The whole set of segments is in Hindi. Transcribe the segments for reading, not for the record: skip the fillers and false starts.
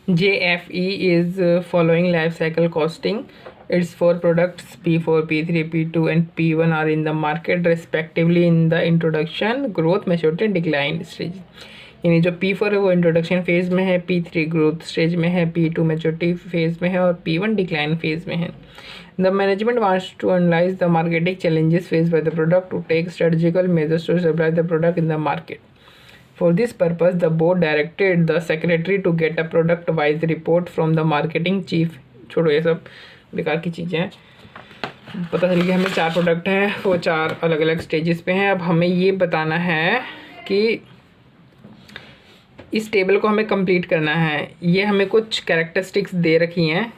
JFE is following life cycle costing. Its four products P4, P3, P2 and P1 are in the market respectively in the introduction, growth, maturity and decline stage. यानी जो P4 है वो इंट्रोडक्शन फेज में है, P3 ग्रोथ स्टेज में है, P2 मैच्योरिटी फेज में है और P1 डिक्लाइन फेज में है. The management wants to analyze the marketing challenges faced by the product to take strategical measures to stabilize the product in the market. For this purpose, the board directed the secretary to get a product-wise report from the marketing chief. छोड़ो ये सब बेकार की चीज़ें हैं. पता चल गया हमें 4 प्रोडक्ट हैं, वो 4 अलग अलग स्टेजेस पे हैं. अब हमें ये बताना है कि इस टेबल को हमें कंप्लीट करना है. ये हमें कुछ कैरेक्टरिस्टिक्स दे रखी हैं,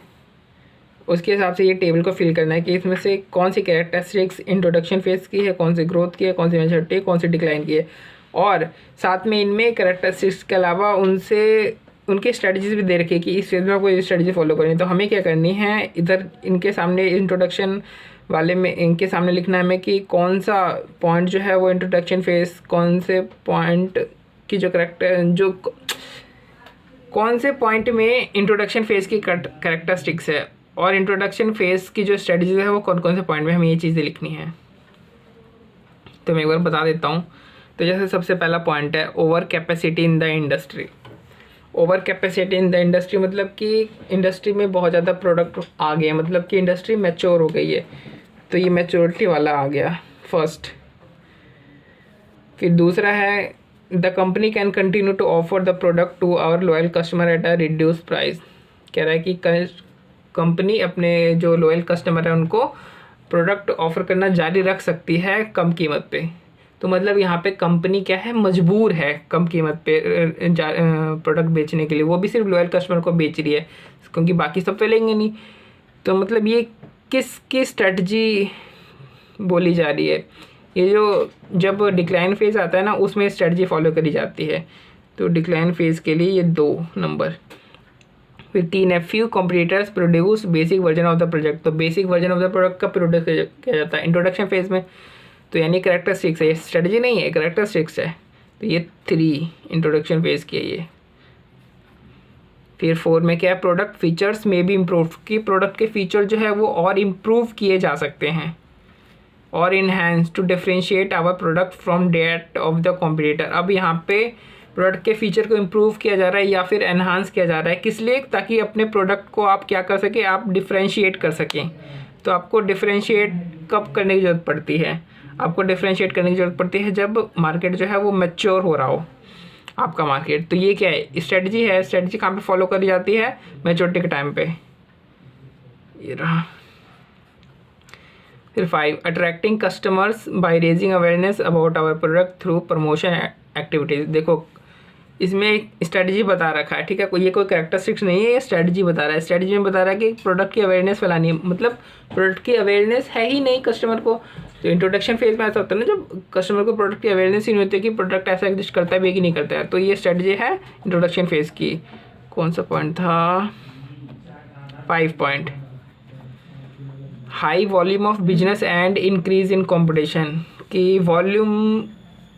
उसके हिसाब से ये टेबल को फिल करना है कि इसमें से कौन सी कैरेक्टरिस्टिक्स इंट्रोडक्शन फेज की है, कौन सी ग्रोथ की है, कौन सी मैच्योरिटी, कौन सी डिक्लाइन की है. और साथ में इनमें कैरेक्टरिस्टिक्स के अलावा उनके स्ट्रेटजीज भी दे रखी है कि इस फेज में आपको ये स्ट्रेटजी फॉलो करनी है. तो हमें क्या करनी है, इधर इनके सामने इंट्रोडक्शन वाले में इनके सामने लिखना है हमें कि कौन सा पॉइंट जो है वो इंट्रोडक्शन फेज, कौन से पॉइंट की जो कौन से पॉइंट में इंट्रोडक्शन फेज की कैरेक्टरिस्टिक्स है और इंट्रोडक्शन फेज की जो स्ट्रेटजीज है वो कौन कौन से पॉइंट में हमें ये चीज़ें लिखनी है. तो मैं एक बार बता देता हूँ. तो जैसे सबसे पहला पॉइंट है over capacity in the industry. Over capacity in the industry मतलब कि इंडस्ट्री में बहुत ज़्यादा प्रोडक्ट आ गए, मतलब कि इंडस्ट्री मैच्योर हो गई है. तो ये मैच्योरिटी वाला आ गया फर्स्ट. फिर दूसरा है the company can continue to offer the product to our loyal customer at a reduce price. कह रहा है कि कंपनी अपने जो लॉयल कस्टमर है उनको प्रोडक्ट ऑफर करना जारी रख सकती है कम कीमत पे. तो मतलब यहाँ पे कंपनी क्या है, मजबूर है कम कीमत पे प्रोडक्ट बेचने के लिए. वो भी सिर्फ लॉयल कस्टमर को बेच रही है क्योंकि बाकी सब तो लेंगे नहीं. तो मतलब ये किसकी स्ट्रेटजी बोली जा रही है, ये जो जब डिक्लाइन फेज़ आता है ना उसमें स्ट्रेटजी फॉलो करी जाती है. तो डिक्लाइन फेज़ के लिए ये 2 नंबर. फिर 3 है few competitors produce basic version of the product. तो basic version of the product का प्रोड्यूस किया जाता है इंट्रोडक्शन फेज़ में. तो यानी कैरेक्टरिस्टिक्स है, ये स्ट्रेटजी नहीं है, कैरेक्टरिस्टिक्स है. तो ये 3 इंट्रोडक्शन फेज़ की है ये. फिर 4 में क्या है प्रोडक्ट फीचर्स में भी इम्प्रूव, कि प्रोडक्ट के फीचर जो है वो और इम्प्रूव किए जा सकते हैं और enhance to differentiate our product from that of the competitor. अब यहाँ पे प्रोडक्ट के फीचर को इम्प्रूव किया जा रहा है या फिर एनहांस किया जा रहा है, किस लिए, ताकि अपने प्रोडक्ट को आप क्या कर सकें, आप डिफ्रेंशिएट कर सकें. तो आपको डिफ्रेंशिएट कब करने की ज़रूरत पड़ती है, आपको डिफ्रेंशिएट करने की ज़रूरत पड़ती है जब मार्केट जो है वो मैच्योर हो रहा हो आपका मार्केट. तो ये क्या है, स्ट्रेटजी है. स्ट्रेटजी कहाँ पे फॉलो करी जाती है, मैच्योरिटी के टाइम पे. ये रहा. फिर 5 attracting customers by raising awareness about our product through promotion activities. देखो इसमें स्ट्रेटजी बता रखा है, ठीक है, ये कोई कैरेक्टरिस्टिक्स नहीं है, ये स्ट्रेटजी बता रहा है. स्ट्रेटजी में बता रहा है कि प्रोडक्ट की अवेयरनेस फैलानी है, मतलब प्रोडक्ट की अवेयरनेस है ही नहीं कस्टमर को. तो इंट्रोडक्शन फेज में ऐसा होता है ना जब कस्टमर को प्रोडक्ट की अवेयरनेस ही नहीं होती कि प्रोडक्ट ऐसा एग्जिस्ट करता है भी कि नहीं करता है. तो ये स्ट्रेटजी है इंट्रोडक्शन फेज की. कौन सा पॉइंट था, 5 point. High volume of business and increase in competition, कि वॉल्यूम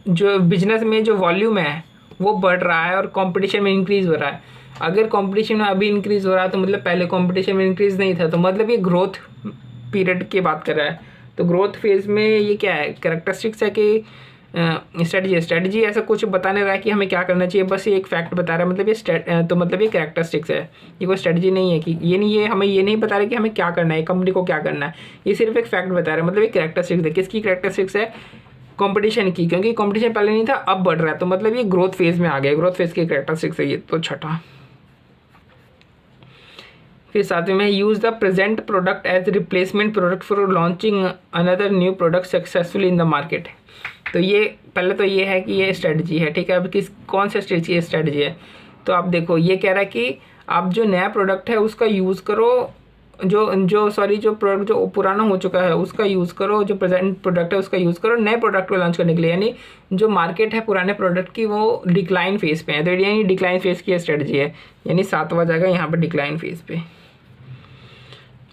जो बिजनेस में जो वॉल्यूम है वो बढ़ रहा है और कंपटीशन में इंक्रीज़ हो रहा है. अगर कंपटीशन में अभी इंक्रीज़ हो रहा है तो मतलब पहले कंपटीशन में इंक्रीज़ नहीं था, तो मतलब ये ग्रोथ पीरियड की बात कर रहा है. तो ग्रोथ फेज़ में ये क्या है, कैरेक्टरिस्टिक्स है कि स्ट्रेटजी ऐसा कुछ बताने रहा है कि हमें क्या करना चाहिए, बस ये एक फैक्ट बता रहा है. मतलब ये तो मतलब ये कैरेक्टरिस्टिक्स है, ये कोई स्ट्रेटजी नहीं है कि ये हमें ये नहीं बता रहा कि हमें क्या करना है, कंपनी को क्या करना है. ये सिर्फ एक फैक्ट बता रहा है. मतलब ये कैरेक्टरिस्टिक्स है. किसकी कैरेक्टरिस्टिक्स है, कंपटीशन की, क्योंकि कंपटीशन पहले नहीं था अब बढ़ रहा है. तो मतलब ये ग्रोथ फेज में आ गया, ग्रोथ फेज की कैरेक्टरिस्टिक्स है ये. तो 6. फिर 7वें में use the present product as replacement product for launching another new product successfully in the market. तो ये पहले तो ये है कि ये स्ट्रेटजी है, ठीक है. अब कौन सा स्ट्रेटजी है, तो आप देखो ये कह रहा है कि आप जो नया प्रोडक्ट है उसका यूज़ करो, जो प्रोडक्ट जो पुराना हो चुका है उसका यूज़ करो, जो प्रेजेंट प्रोडक्ट है उसका यूज़ करो नए प्रोडक्ट को लॉन्च करने के लिए. यानी जो मार्केट है पुराने प्रोडक्ट की वो डिक्लाइन फेज़ पे है, तो यानी डिक्लाइन फेज़ की स्ट्रेटजी है. यानी 7वां जाएगा यहाँ पर डिक्लाइन फेज़ पे.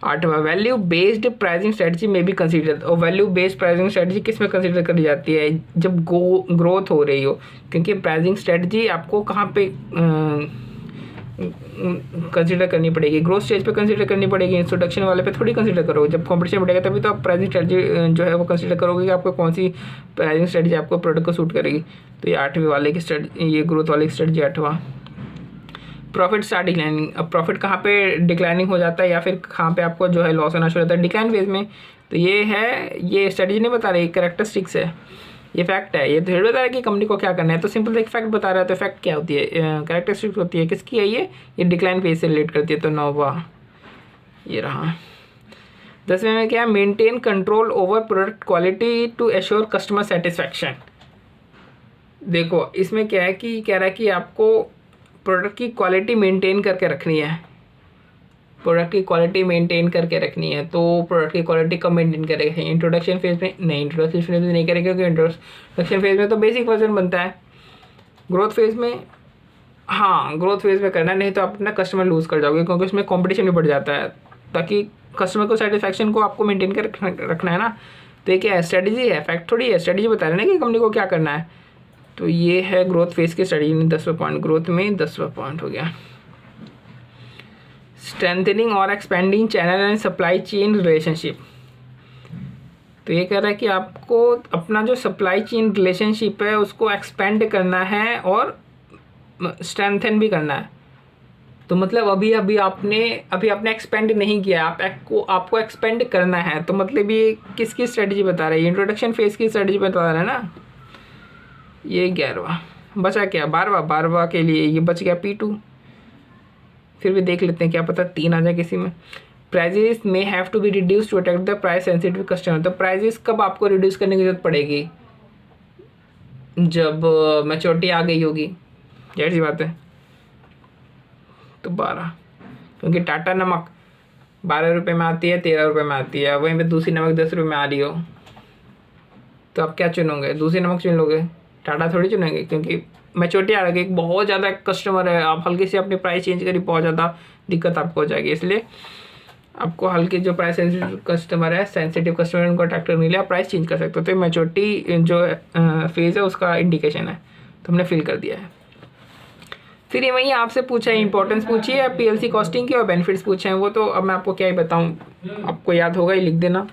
8वां वैल्यू बेस्ड प्राइसिंग स्ट्रेटजी में भी कंसीडर. और वैल्यू बेस्ड प्राइसिंग स्ट्रेटजी किस में कंसीडर करी जाती है, जब ग्रोथ हो रही हो, क्योंकि प्राइसिंग स्ट्रेटजी आपको कहाँ पे कंसिडर करनी पड़ेगी, ग्रोथ स्टेज पे कंसिडर करनी पड़ेगी, इंट्रोडक्शन वाले पे थोड़ी कंसिडर करोगे। जब कॉम्पिटिशन बढ़ेगा तभी तो आप प्राइसिंग स्ट्रेटजी जो है वो कंसिडर करोगे कि आपको कौन सी प्राइसिंग स्ट्रेटजी आपको प्रोडक्ट को सूट करेगी। तो ये 8वीं वाले की स्ट्रेटजी, ये ग्रोथ वाली स्ट्रेटजी 8वां। Profit start declining. अब प्रॉफिट कहाँ पे डिक्लाइनिंग हो जाता है या फिर कहाँ पे आपको जो है लॉस होना शुरू होता है, डिक्लाइन फेज में। तो ये है, ये स्ट्रेटजी नहीं बता रही, कैरेक्टरिस्टिक्स है, ये फैक्ट है। ये थोड़ी बता रहा है कि कंपनी को क्या करना है, तो सिंपल एक फैक्ट बता रहा है। तो फैक्ट क्या होती है, कैरेक्टरिस्टिक्स होती है, किसकी है ये डिक्लाइन फेज से रिलेट करती है। तो 9वां ये रहा। 10वें में क्या है, maintain control over product quality to assure customer satisfaction. देखो इसमें क्या है कि कह रहा है कि आपको प्रोडक्ट की क्वालिटी मेंटेन करके रखनी है, प्रोडक्ट की क्वालिटी मेंटेन करके रखनी है। तो प्रोडक्ट की क्वालिटी कब मेंटेन करेगा, इंट्रोडक्शन फेज में नहीं, इंट्रोडक्शन फेज में नहीं करेगा क्योंकि इंट्रोडक्शन फेज में तो बेसिक वर्जन बनता है। ग्रोथ फेज में, हाँ ग्रोथ फेज में करना, नहीं तो आप अपना कस्टमर लूज़ कर जाओगे क्योंकि उसमें कॉम्पिटिशन भी बढ़ जाता है। ताकि कस्टमर को सेटिस्फैक्शन को आपको मेंटेन कर रखना है ना। तो ये क्या है, स्ट्रेटजी है, फैक्ट थोड़ी है, स्ट्रेटजी बता रहे हैं ना कि कंपनी को क्या करना है। तो ये है ग्रोथ फेज की स्ट्रेटजी में 10वां पॉइंट, ग्रोथ में 10वां पॉइंट हो गया। स्ट्रेंथनिंग और expanding channel and supply chain relationship. तो ये कह रहा है कि आपको अपना जो सप्लाई चेन रिलेशनशिप है उसको एक्सपेंड करना है और स्ट्रेंथन भी करना है। तो मतलब अभी आपने एक्सपेंड नहीं किया, आपको एक्सपेंड करना है। तो मतलब ये किसकी स्ट्रेटजी बता रहा है, इंट्रोडक्शन फेज की स्ट्रेटजी बता रहा है ना। ये 11वां बचा, क्या 12वां के लिए ये बच गया P2। फिर भी देख लेते हैं, क्या पता 3 आ जाए किसी में। Prices may have to be reduce to attract the price sensitive customer. तो प्राइजेस कब आपको रिड्यूस करने की जरूरत पड़ेगी, जब मैच्योरिटी आ गई होगी, जाहिर सी बात है। तो 12, क्योंकि टाटा नमक 12 रुपये में आती है, 13 रुपये में आती है, वहीं पे दूसरी नमक 10 रुपये में आ रही हो, तो आप क्या चुनोगे, दूसरी नमक चुन लोगे, टाटा थोड़ी चुनेंगे। क्योंकि मैच्योरिटी आ रही है, बहुत ज़्यादा कस्टमर है, आप हल्के से अपनी प्राइस चेंज करी बहुत ज़्यादा दिक्कत आपको हो जाएगी। इसलिए आपको हल्के जो प्राइस सेंसिटिव कस्टमर है, सेंसिटिव कस्टमर उनको अट्रैक्ट करने के लिए आप प्राइस चेंज कर सकते हो। तो मैच्योरिटी जो फेज़ है उसका इंडिकेशन है, तो हमने फिल कर दिया है। फिर ये वही आपसे पूछा है, इंपॉर्टेंस पूछी है, PLC कॉस्टिंग की और बेनिफिट्स पूछे हैं। वो तो अब मैं आपको क्या ही बताऊँ, आपको याद होगा ही, लिख देना।